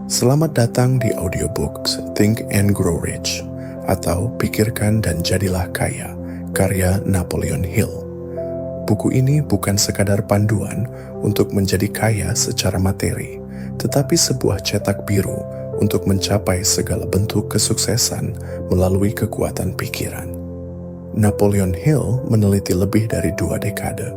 Selamat datang di audiobooks Think and Grow Rich atau Pikirkan dan Jadilah Kaya, karya Napoleon Hill. Buku ini bukan sekadar panduan untuk menjadi kaya secara materi, tetapi sebuah cetak biru untuk mencapai segala bentuk kesuksesan melalui kekuatan pikiran. Napoleon Hill meneliti lebih dari 2 dekade,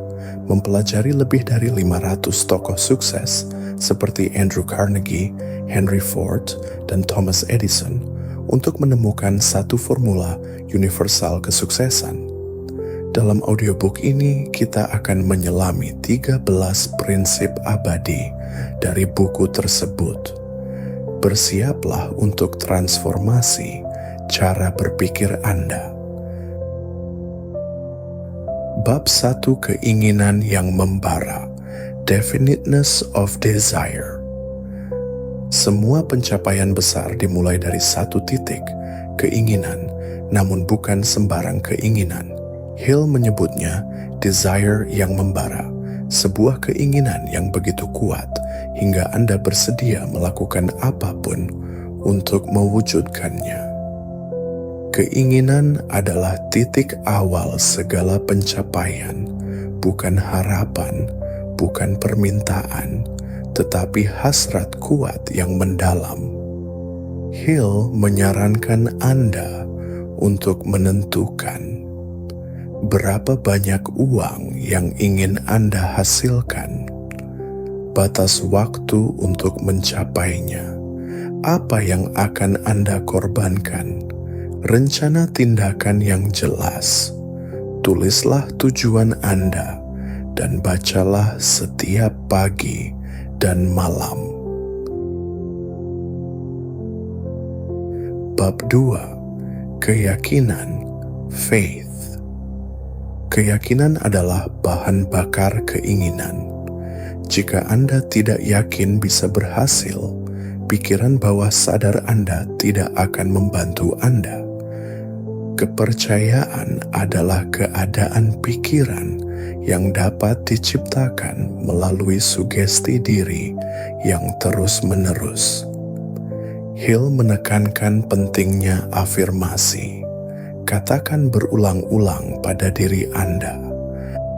mempelajari lebih dari 500 tokoh sukses seperti Andrew Carnegie, Henry Ford, dan Thomas Edison untuk menemukan satu formula universal kesuksesan. Dalam audiobook ini, kita akan menyelami 13 prinsip abadi dari buku tersebut. Bersiaplah untuk transformasi cara berpikir Anda. Bab 1, keinginan yang membara. Definiteness of desire. Semua pencapaian besar dimulai dari satu titik, keinginan, namun bukan sembarang keinginan. Hill menyebutnya desire yang membara, sebuah keinginan yang begitu kuat hingga Anda bersedia melakukan apapun untuk mewujudkannya. Keinginan adalah titik awal segala pencapaian, bukan harapan, bukan permintaan, tetapi hasrat kuat yang mendalam. Hill menyarankan Anda untuk menentukan berapa banyak uang yang ingin Anda hasilkan, batas waktu untuk mencapainya, apa yang akan Anda korbankan, rencana tindakan yang jelas. Tulislah tujuan Anda dan bacalah setiap pagi dan malam. Bab 2, keyakinan, faith. Keyakinan adalah bahan bakar keinginan. Jika Anda tidak yakin bisa berhasil, pikiran bawah sadar Anda tidak akan membantu Anda. Kepercayaan adalah keadaan pikiran yang dapat diciptakan melalui sugesti diri yang terus-menerus. Hill menekankan pentingnya afirmasi. Katakan berulang-ulang pada diri Anda,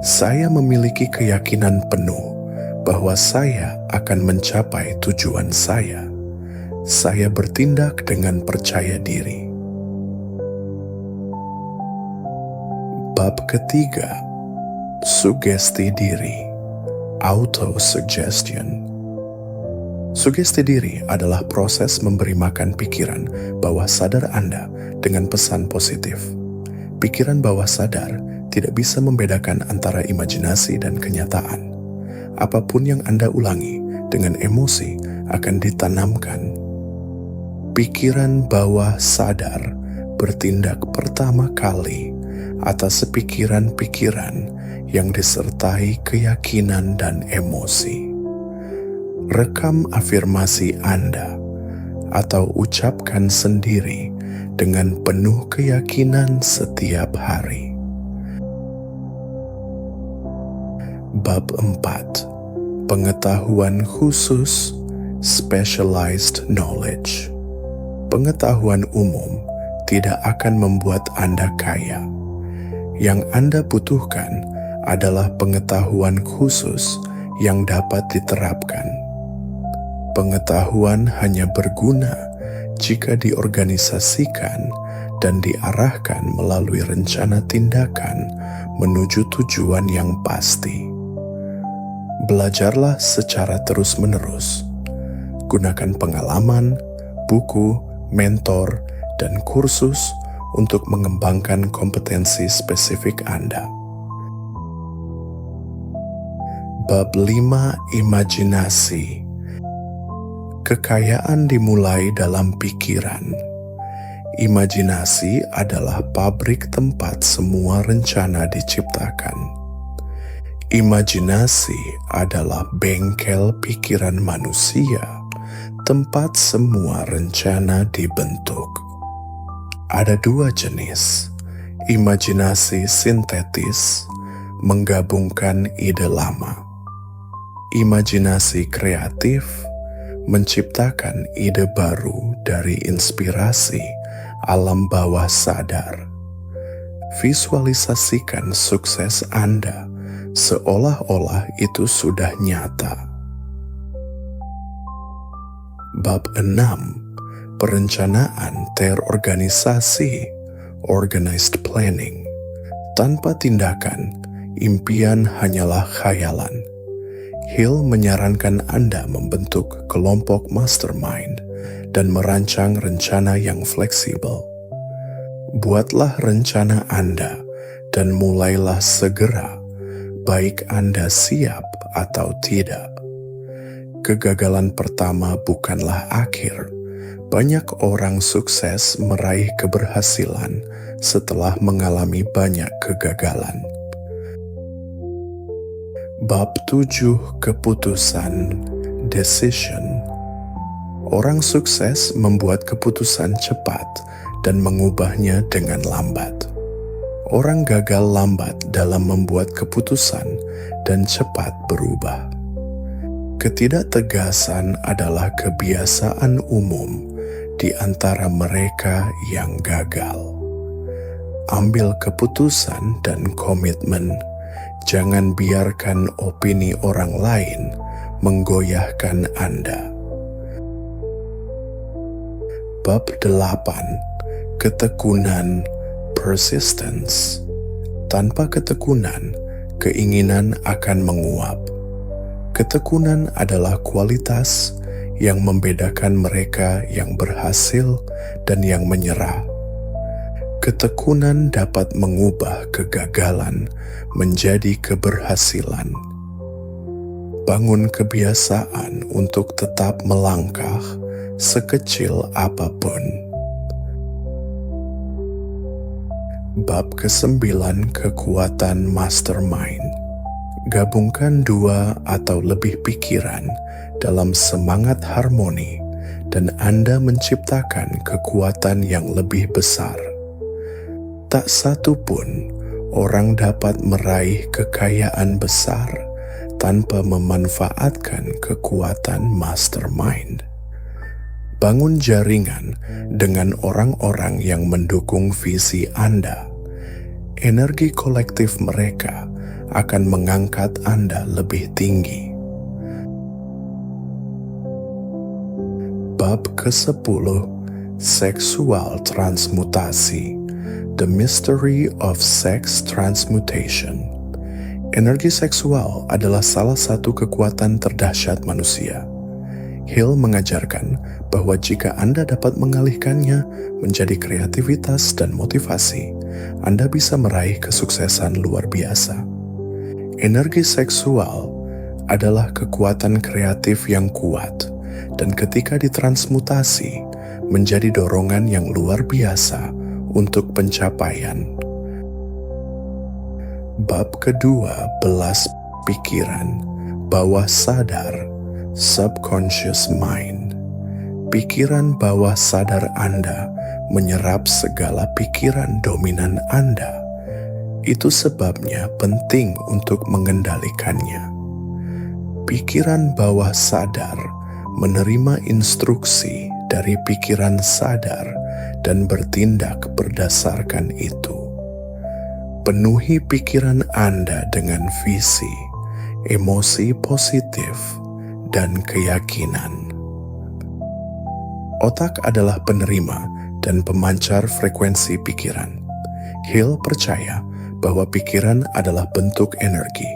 "Saya memiliki keyakinan penuh bahwa saya akan mencapai tujuan saya. Saya bertindak dengan percaya diri." Bab ketiga, sugesti diri, auto-suggestion. Sugesti diri adalah proses memberi makan pikiran bawah sadar Anda dengan pesan positif. Pikiran bawah sadar tidak bisa membedakan antara imajinasi dan kenyataan. Apapun yang Anda ulangi dengan emosi akan ditanamkan. Pikiran bawah sadar bertindak pertama kali atas pikiran-pikiran yang disertai keyakinan dan emosi. Rekam afirmasi Anda atau ucapkan sendiri dengan penuh keyakinan setiap hari. Bab 4, pengetahuan khusus, specialized knowledge. Pengetahuan umum tidak akan membuat Anda kaya. Yang Anda butuhkan adalah pengetahuan khusus yang dapat diterapkan. Pengetahuan hanya berguna jika diorganisasikan dan diarahkan melalui rencana tindakan menuju tujuan yang pasti. Belajarlah secara terus-menerus. Gunakan pengalaman, buku, mentor, dan kursus untuk mengembangkan kompetensi spesifik Anda. Bab 5, imajinasi. Kekayaan dimulai dalam pikiran. Imajinasi adalah pabrik tempat semua rencana diciptakan. Imajinasi adalah bengkel pikiran manusia, tempat semua rencana dibentuk. Ada 2 jenis, imajinasi sintetis, menggabungkan ide lama. Imajinasi kreatif, menciptakan ide baru dari inspirasi alam bawah sadar. Visualisasikan sukses Anda seolah-olah itu sudah nyata. Bab 6. Perencanaan terorganisasi, organized planning. Tanpa tindakan, impian hanyalah khayalan. Hill menyarankan Anda membentuk kelompok mastermind dan merancang rencana yang fleksibel. Buatlah rencana Anda dan mulailah segera, baik Anda siap atau tidak. Kegagalan pertama bukanlah akhir. Banyak orang sukses meraih keberhasilan setelah mengalami banyak kegagalan. Bab 7. Keputusan, decision. Orang sukses membuat keputusan cepat dan mengubahnya dengan lambat. Orang gagal lambat dalam membuat keputusan dan cepat berubah. Ketidaktegasan adalah kebiasaan umum di antara mereka yang gagal. Ambil keputusan dan komitmen. Jangan biarkan opini orang lain menggoyahkan Anda. Bab 8. Ketekunan, persistence. Tanpa ketekunan, keinginan akan menguap. Ketekunan adalah kualitas yang membedakan mereka yang berhasil dan yang menyerah. Ketekunan dapat mengubah kegagalan menjadi keberhasilan. Bangun kebiasaan untuk tetap melangkah sekecil apapun. Bab ke-9. Kekuatan mastermind. Gabungkan 2 atau lebih pikiran dalam semangat harmoni dan Anda menciptakan kekuatan yang lebih besar. Tak satu pun orang dapat meraih kekayaan besar tanpa memanfaatkan kekuatan mastermind. Bangun jaringan dengan orang-orang yang mendukung visi Anda. Energi kolektif mereka akan mengangkat Anda lebih tinggi. Bab ke-10. Seksual transmutasi. The Mystery of Sex Transmutation. Energi seksual adalah salah satu kekuatan terdahsyat manusia. Hill mengajarkan bahwa jika Anda dapat mengalihkannya menjadi kreativitas dan motivasi, Anda bisa meraih kesuksesan luar biasa. Energi seksual adalah kekuatan kreatif yang kuat, dan ketika ditransmutasi menjadi dorongan yang luar biasa untuk pencapaian. Bab ke-12. Pikiran, bawah sadar, subconscious mind. Pikiran bawah sadar Anda menyerap segala pikiran dominan Anda. Itu sebabnya penting untuk mengendalikannya. Pikiran bawah sadar menerima instruksi dari pikiran sadar dan bertindak berdasarkan itu. Penuhi pikiran Anda dengan visi, emosi positif, dan keyakinan. Otak adalah penerima dan pemancar frekuensi pikiran. Hill percaya bahwa pikiran adalah bentuk energi,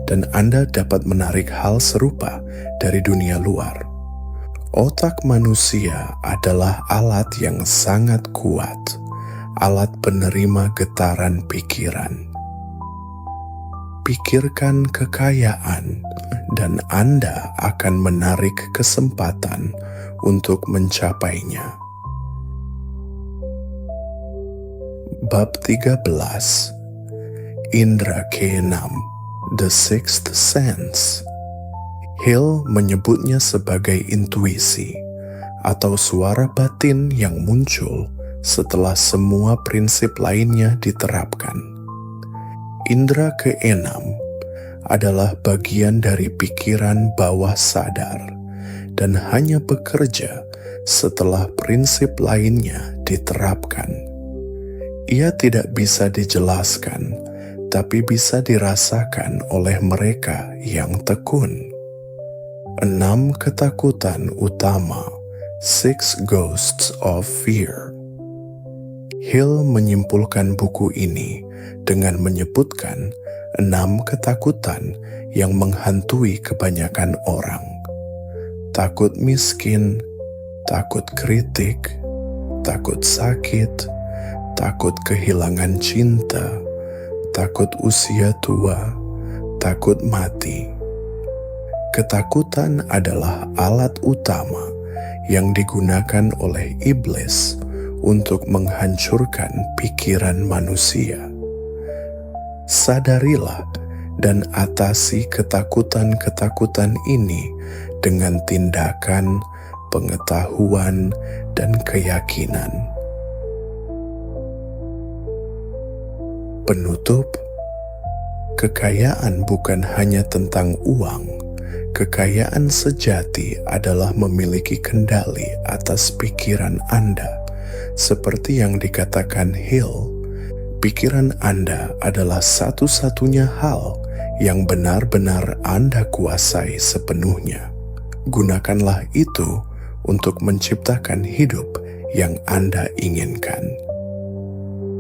dan Anda dapat menarik hal serupa dari dunia luar. Otak manusia adalah alat yang sangat kuat, alat penerima getaran pikiran. Pikirkan kekayaan, dan Anda akan menarik kesempatan untuk mencapainya. Bab 13. Indra keenam, The Sixth Sense. Hill menyebutnya sebagai intuisi atau suara batin yang muncul setelah semua prinsip lainnya diterapkan. Indra keenam adalah bagian dari pikiran bawah sadar dan hanya bekerja setelah prinsip lainnya diterapkan. Ia tidak bisa dijelaskan, tapi bisa dirasakan oleh mereka yang tekun. 6 ketakutan utama, 6 Ghosts of Fear. Hill menyimpulkan buku ini dengan menyebutkan 6 ketakutan yang menghantui kebanyakan orang. Takut miskin, takut kritik, takut sakit, takut kehilangan cinta, takut usia tua, takut mati. Ketakutan adalah alat utama yang digunakan oleh iblis untuk menghancurkan pikiran manusia. Sadarilah dan atasi ketakutan-ketakutan ini dengan tindakan, pengetahuan, dan keyakinan. Penutup, kekayaan bukan hanya tentang uang. Kekayaan sejati adalah memiliki kendali atas pikiran Anda. Seperti yang dikatakan Hill, pikiran Anda adalah satu-satunya hal yang benar-benar Anda kuasai sepenuhnya. Gunakanlah itu untuk menciptakan hidup yang Anda inginkan.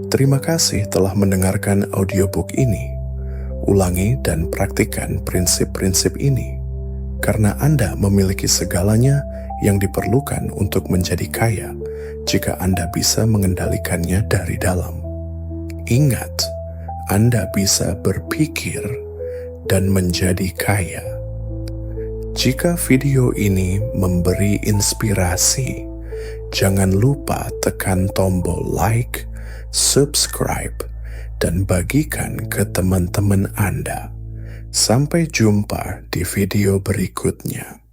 Terima kasih telah mendengarkan audiobook ini. Ulangi dan praktikkan prinsip-prinsip ini, karena Anda memiliki segalanya yang diperlukan untuk menjadi kaya jika Anda bisa mengendalikannya dari dalam. Ingat, Anda bisa berpikir dan menjadi kaya. Jika video ini memberi inspirasi, jangan lupa tekan tombol like, subscribe, dan bagikan ke teman-teman Anda. Sampai jumpa di video berikutnya.